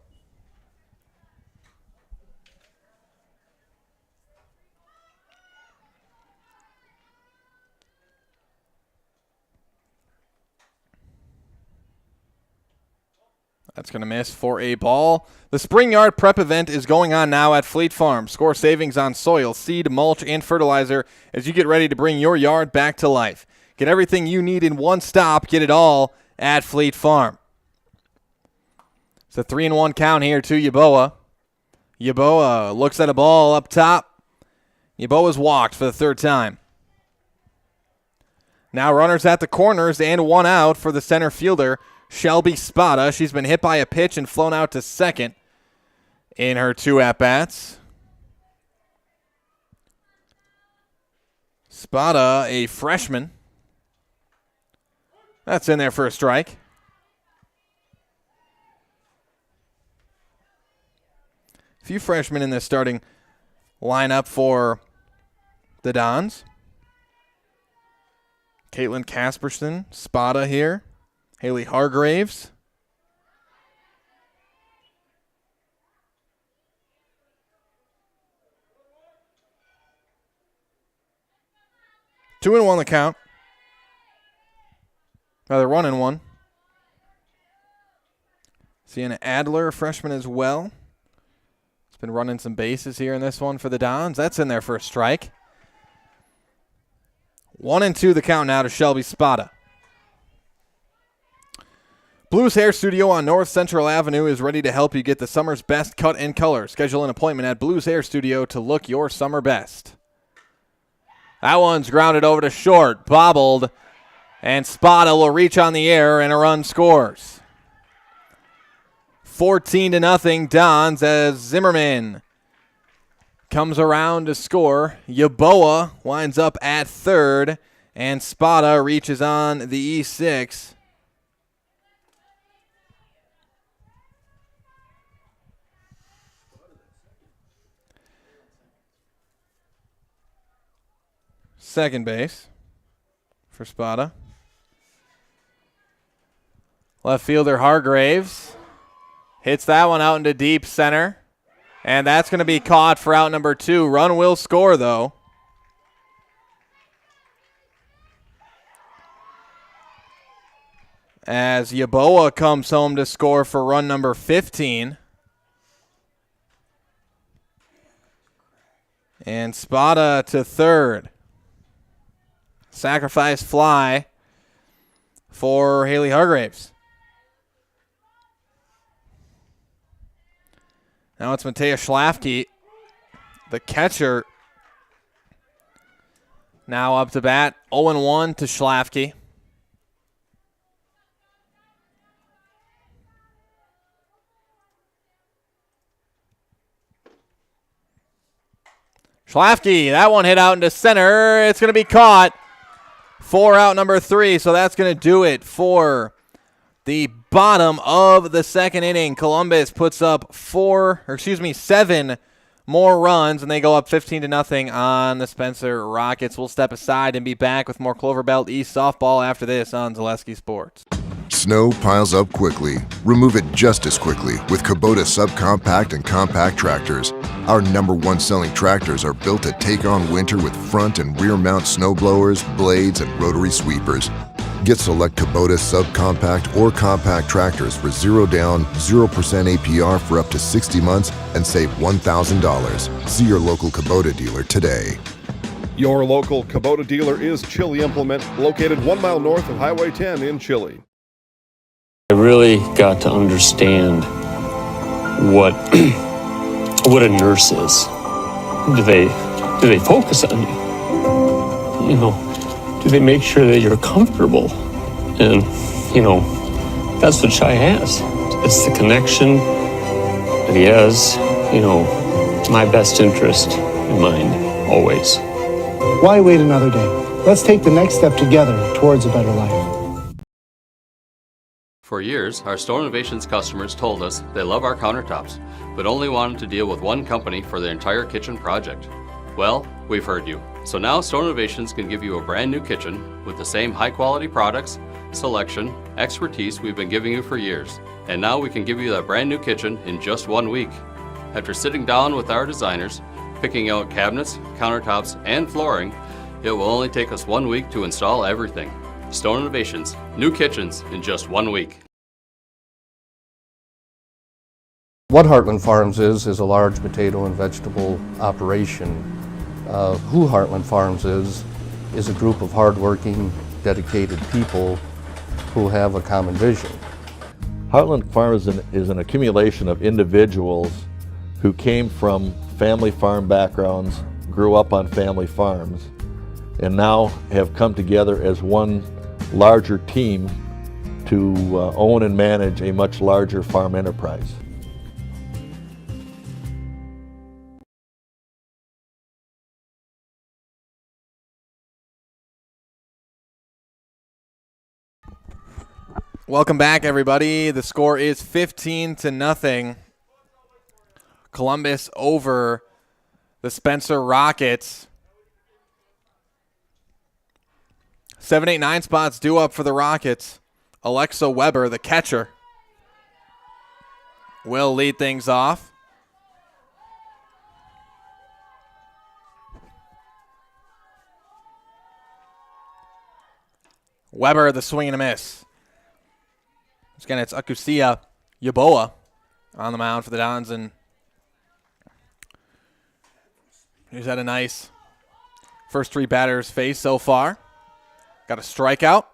That's going to miss for a ball. The Spring Yard Prep event is going on now at Fleet Farm. Score savings on soil, seed, mulch, and fertilizer as you get ready to bring your yard back to life. Get everything you need in one stop. Get it all at Fleet Farm. It's a 3-1 count here to Yeboah. Yeboah looks at a ball up top. Yeboah's walked for the third time. Now runners at the corners and one out for the center fielder, Shelby Spada. She's been hit by a pitch and flown out to second in her 2 at-bats. Spada, a freshman. That's in there for a strike. A few freshmen in this starting lineup for the Dons. Caitlin Casperson, Spada here. Haley Hargraves. Two and one the count. Rather 1-1. Sienna Adler, a freshman as well. It's been running some bases here in this one for the Dons. That's in there for a strike. 1-2 the count now to Shelby Spada. Blues Hair Studio on North Central Avenue is ready to help you get the summer's best cut and color. Schedule an appointment at Blues Hair Studio to look your summer best. That one's grounded over to short, bobbled, and Spada will reach on the air and a run scores. 14-0 Dons as Zimmerman comes around to score. Yeboah winds up at third, and Spada reaches on the E6. Second base for Spada. Left fielder Hargraves hits that one out into deep center. And that's going to be caught for out number 2. Run will score, though. As Yeboah comes home to score for run number 15. And Spada to third. Sacrifice fly for Haley Hargraves. Now it's Matea Schlafke, the catcher. Now up to bat, 0-1 to Schlafke. Schlafke, that one hit out into center. It's going to be caught for out number 3, so that's going to do it for the bottom of the second inning. Columbus puts up 7 more runs, and they go up 15-0 on the Spencer Rockets. We'll step aside and be back with more Clover Belt East softball after this on Zaleski Sports. Snow piles up quickly. Remove it just as quickly with Kubota subcompact and compact tractors. Our #1 selling tractors are built to take on winter with front and rear mount snow blowers, blades, and rotary sweepers. Get select Kubota subcompact or compact tractors for 0 down, 0% APR for up to 60 months and save $1,000. See your local Kubota dealer today. Your local Kubota dealer is Chili Implement, located 1 mile north of Highway 10 in Chili. I really got to understand what what a nurse is. Do they focus on you? You know, do they make sure that you're comfortable? And, you know, that's what Shai has. It's the connection that he has, you know, my best interest in mind, always. Why wait another day? Let's take the next step together towards a better life. For years, our Store Innovations customers told us they love our countertops, but only wanted to deal with one company for their entire kitchen project. Well, we've heard you. So now Store Innovations can give you a brand new kitchen with the same high quality products, selection, expertise we've been giving you for years. And now we can give you that brand new kitchen in just 1 week. After sitting down with our designers, picking out cabinets, countertops, and flooring, it will only take us 1 week to install everything. Stone Innovations, new kitchens in just 1 week. What Heartland Farms is a large potato and vegetable operation. Who Heartland Farms is a group of hardworking, dedicated people who have a common vision. Heartland Farms is an accumulation of individuals who came from family farm backgrounds, grew up on family farms, and now have come together as one larger team to own and manage a much larger farm enterprise. Welcome back, everybody. The score is 15-0. Columbus over the Spencer Rockets. 7, 8, 9 spots due up for the Rockets. Alexa Weber, the catcher, will lead things off. Weber, the swing and a miss. Again, it's Akusia Yaboa on the mound for the Dons, and he's had a nice first three batters faced so far. Got a strikeout.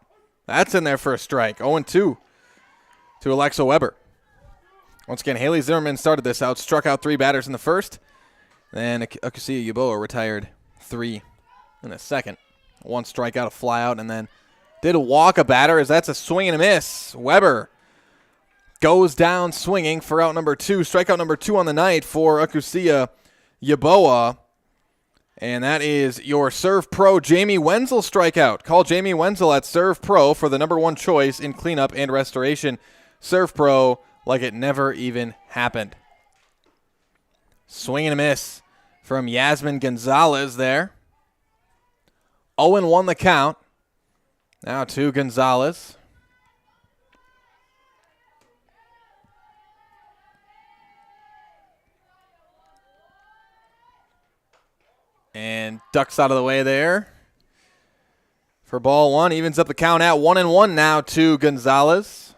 That's in there for a strike. 0-2 to Alexa Weber. Once again, Haley Zimmerman started this out, struck out 3 batters in the first. Then Akusia Yaboa retired 3 in the second. 1 strikeout, a flyout, and then did walk a batter as that's a swing and a miss. Weber goes down swinging for out number 2. Strikeout number 2 on the night for Akusia Yaboa. And that is your Serve Pro Jamie Wenzel strikeout. Call Jamie Wenzel at Serve Pro for the number 1 choice in cleanup and restoration. Serve Pro like it never even happened. Swing and a miss from Yasmin Gonzalez there. 0-1 the count. Now to Gonzalez. And ducks out of the way there for ball 1. Evens up the count at 1-1 now to Gonzalez.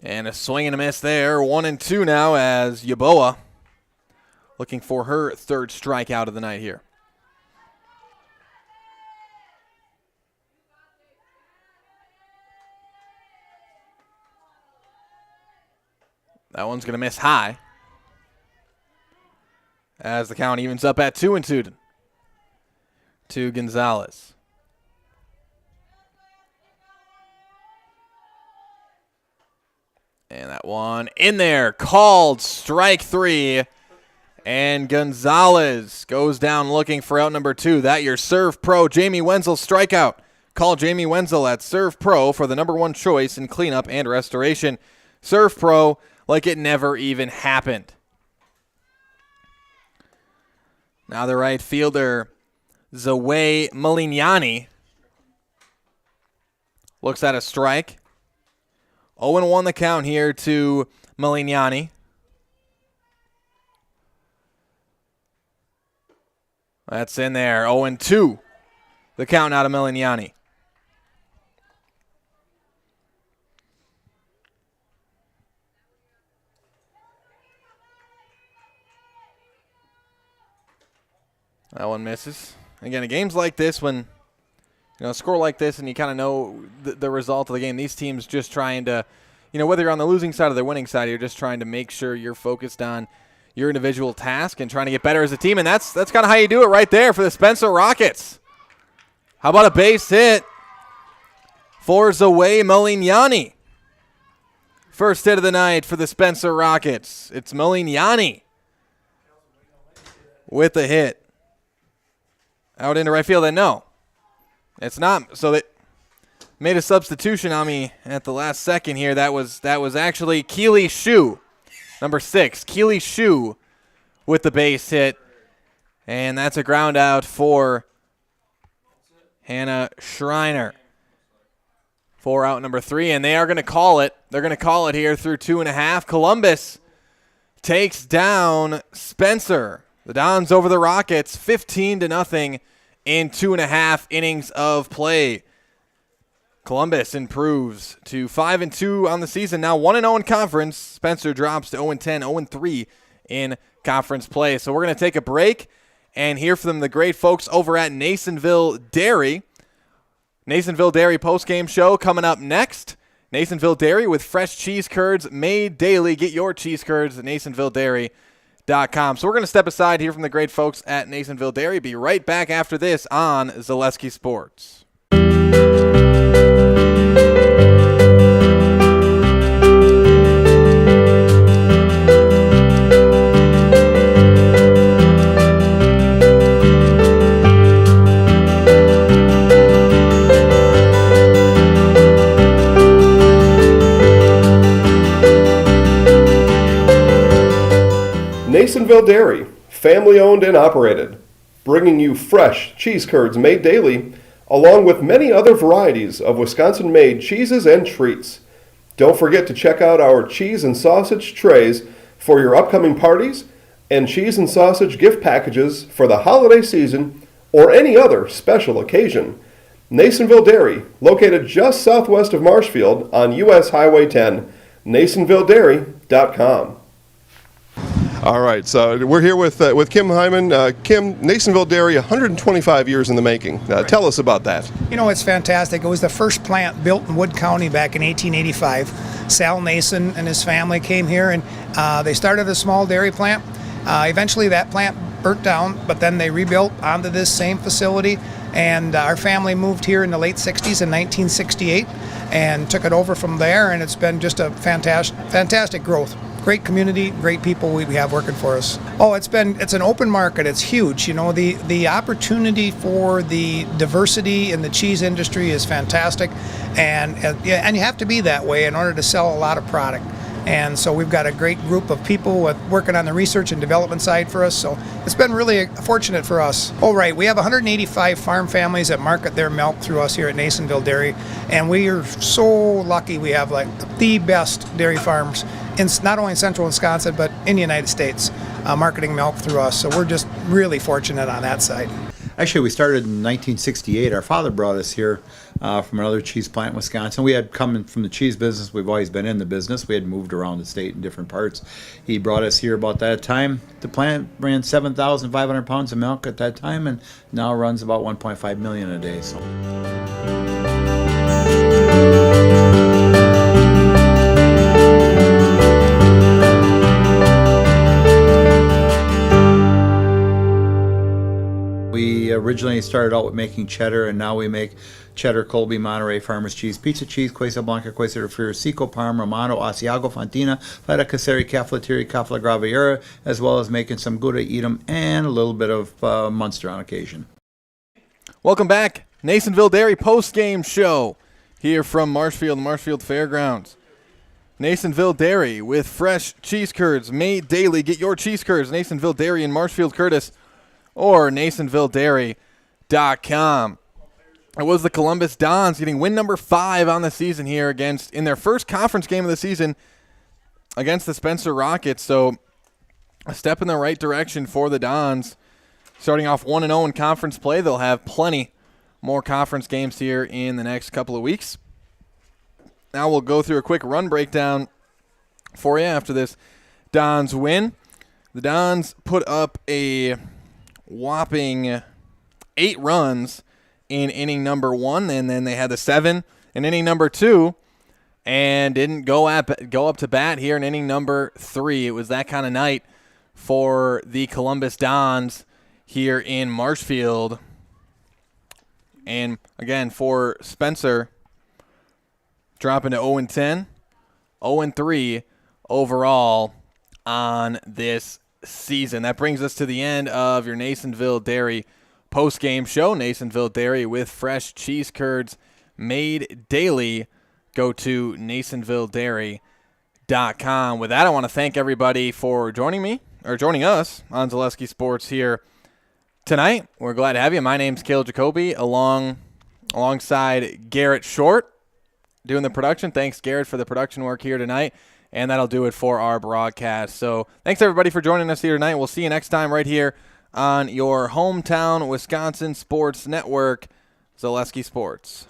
And a swing and a miss there. 1-2 now as Yaboa looking for her 3rd strikeout of the night here. That one's going to miss high as the count evens up at 2-2 to Gonzalez. And that one in there, called strike 3. And Gonzalez goes down looking for out number 2. That your Serve Pro Jamie Wenzel strikeout. Call Jamie Wenzel at Serve Pro for the number 1 choice in cleanup and restoration. Serve Pro like it never even happened. Now the right fielder, Zoe Malignani, looks at a strike. 0-1 the count here to Malignani. That's in there. 0-2 the count out of Malignani. That one misses. Again, in games like this, when a score like this and you kind of know the result of the game, these teams just trying to, whether you're on the losing side or the winning side, you're just trying to make sure you're focused on your individual task and trying to get better as a team, and that's kind of how you do it right there for the Spencer Rockets. How about a base hit for Zoe Malignani? First hit of the night for the Spencer Rockets. It's Malignani with the hit. Out into right field, and no, it's not. So they made a substitution on me at the last second here. That was actually Keely Shue, number 6. Keely Shue with the base hit, and that's a ground out for Hannah Schreiner for out number 3, and they are going to call it. They're going to call it here through 2.5. Columbus takes down Spencer. The Dons over the Rockets, 15-0 in 2.5 innings of play. Columbus improves to 5-2 on the season. Now 1-0 in conference. Spencer drops to 0-10, 0-3 in conference play. So we're going to take a break and hear from the great folks over at Nasonville Dairy. Nasonville Dairy postgame show coming up next. Nasonville Dairy with fresh cheese curds made daily. Get your cheese curds at NasonvilleDairy.com. So we're going to step aside here from the great folks at Nasonville Dairy. Be right back after this on Zaleski Sports. Nasonville Dairy, family owned and operated, bringing you fresh cheese curds made daily, along with many other varieties of Wisconsin-made cheeses and treats. Don't forget to check out our cheese and sausage trays for your upcoming parties and cheese and sausage gift packages for the holiday season or any other special occasion. Nasonville Dairy, located just southwest of Marshfield on US Highway 10, NasonvilleDairy.com. All right, so we're here with Kim Hyman. Kim, Nasonville Dairy, 125 years in the making. Tell us about that. You know, it's fantastic. It was the first plant built in Wood County back in 1885. Sal Nason and his family came here, and they started a small dairy plant. Eventually, that plant burnt down, but then they rebuilt onto this same facility, and our family moved here in the late 60s in 1968 and took it over from there, and it's been just a fantastic growth. Great community, great people we have working for us. Oh, it's an open market. It's huge. You know, the opportunity for the diversity in the cheese industry is fantastic, and you have to be that way in order to sell a lot of product. And so we've got a great group of people working on the research and development side for us. So it's been really fortunate for us. Oh, right. We have 185 farm families that market their milk through us here at Nasonville Dairy. And we are so lucky we have like the best dairy farms in not only in central Wisconsin, but in the United States, marketing milk through us. So we're just really fortunate on that side. Actually, we started in 1968. Our father brought us here from another cheese plant in Wisconsin. We had come from the cheese business. We've always been in the business. We had moved around the state in different parts. He brought us here about that time. The plant ran 7,500 pounds of milk at that time, and now runs about 1.5 million a day. So. We originally started out with making cheddar, and now we make cheddar, Colby, Monterey, Farmers Cheese, Pizza Cheese, Quesa Blanca, Quesa de Friar, Seco, Parma, Romano, Asiago, Fontina, Feta Caseri, Cafflettieri, Cafla Graviera, as well as making some Gouda Edam and a little bit of Munster on occasion. Welcome back. Nasonville Dairy post-game show here from Marshfield Fairgrounds. Nasonville Dairy with fresh cheese curds made daily. Get your cheese curds, Nasonville Dairy in Marshfield Curtis, or NasonvilleDairy.com. It was the Columbus Dons getting win number 5 on the season here in their first conference game of the season against the Spencer Rockets. So a step in the right direction for the Dons. Starting off 1-0 in conference play, they'll have plenty more conference games here in the next couple of weeks. Now we'll go through a quick run breakdown for you after this Dons win. The Dons put up a whopping 8 runs in inning number 1, and then they had the 7 in inning number 2, and didn't go up to bat here in inning number 3. It was that kind of night for the Columbus Dons here in Marshfield. And again, for Spencer, dropping to 0-10, 0-3 overall on this season. That brings us to the end of your Nasonville Dairy post-game show. Nasonville Dairy with fresh cheese curds made daily. Go to NasonvilleDairy.com. With that, I want to thank everybody for joining us on Zaleski Sports here tonight. We're glad to have you. My name's Cale Jacoby, alongside Garrett Short doing the production. Thanks, Garrett, for the production work here tonight. And that'll do it for our broadcast. So thanks, everybody, for joining us here tonight. We'll see you next time right here on your hometown Wisconsin Sports Network, Zaleski Sports.